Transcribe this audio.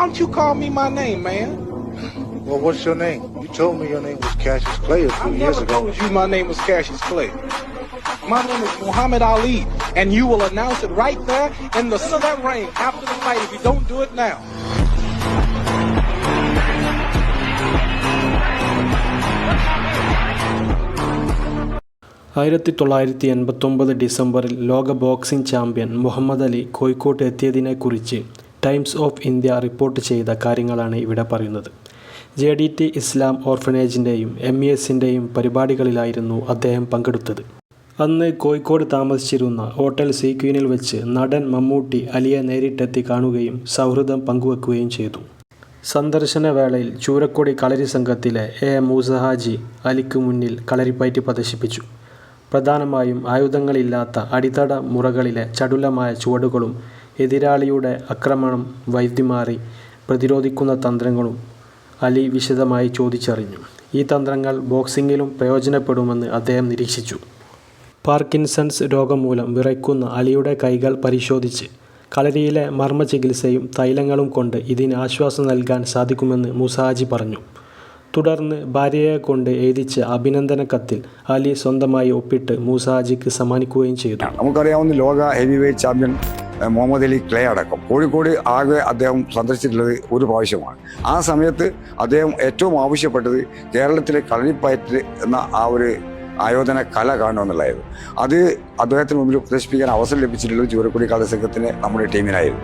don't you call me my name, man? Well, what's your name? You told me your name was Cassius Clay a few I years never ago. told you my name was Cassius Clay. My name is Muhammad Ali, and you will announce it right there in the center of that ring after the fight if you don't do it now. ഡിസംബറിൽ ലോക boxing champion Muhammad Ali കോഴിക്കോട്ട് എത്തിയതിനെക്കുറിച്ച് times of India report ചെയ്ത കാര്യങ്ങളാണ് ഇവിടെ പറയുന്നത്. JDT ഇസ്ലാം ഓർഫനേജിൻ്റെയും MESൻ്റെയും പരിപാടികളിലായിരുന്നു അദ്ദേഹം പങ്കെടുത്തത്. അന്ന് കോഴിക്കോട് താമസിച്ചിരുന്ന ഹോട്ടൽ സീക്വീനിൽ വെച്ച് നടൻ മമ്മൂട്ടി അലിയെ നേരിട്ടെത്തി കാണുകയും സൗഹൃദം പങ്കുവെക്കുകയും ചെയ്തു. സന്ദർശന വേളയിൽ ചൂരക്കൊടി കളരി സംഘത്തിലെ മൂസ ഹാജി അലിക്ക് മുന്നിൽ കളരിപ്പയറ്റ് പ്രദർശിപ്പിച്ചു. പ്രധാനമായും ആയുധങ്ങളില്ലാത്ത അടിത്തട മുറകളിലെ ചടുലമായ ചുവടുകളും എതിരാളിയുടെ ആക്രമണം വൈദ്യുമാറി പ്രതിരോധിക്കുന്ന തന്ത്രങ്ങളും അലി വിശദമായി ചോദിച്ചറിഞ്ഞു. ഈ തന്ത്രങ്ങൾ ബോക്സിങ്ങിലും പ്രയോജനപ്പെടുമെന്ന് അദ്ദേഹം നിരീക്ഷിച്ചു. പാർക്കിൻസൺസ് രോഗം മൂലം വിറയ്ക്കുന്ന അലിയുടെ കൈകൾ പരിശോധിച്ച് കളരിയിലെ മർമ്മ ചികിത്സയും തൈലങ്ങളും കൊണ്ട് ഇതിന് ആശ്വാസം നൽകാൻ സാധിക്കുമെന്ന് മൂസാജി പറഞ്ഞു. തുടർന്ന് ഭാര്യയെക്കൊണ്ട് എഴുതിച്ച അഭിനന്ദന കത്തിൽ അലി സ്വന്തമായി ഒപ്പിട്ട് മൂസാജിക്ക് സമ്മാനിക്കുകയും ചെയ്തു. നമുക്കറിയാവുന്ന ലോക heavyweight champion Muhammad Ali Clay അടക്കം കോഴിക്കോട് ആകെ അദ്ദേഹം സന്ദർശിച്ചിട്ടുള്ളത് ഒരു പ്രാവശ്യമാണ്. ആ സമയത്ത് അദ്ദേഹം ഏറ്റവും ആവശ്യപ്പെട്ടത് കേരളത്തിലെ കളരിപ്പയറ്റ് എന്ന ആ ഒരു ആയോധന കല കാണുമെന്നുള്ളതായിരുന്നു. അത് അദ്ദേഹത്തിന് മുമ്പിൽ പ്രദർശിപ്പിക്കാൻ അവസരം ലഭിച്ചിട്ടുള്ളത് ചൂരക്കൊടി കളരി സംഘത്തിന് നമ്മുടെ ടീമിനായിരുന്നു.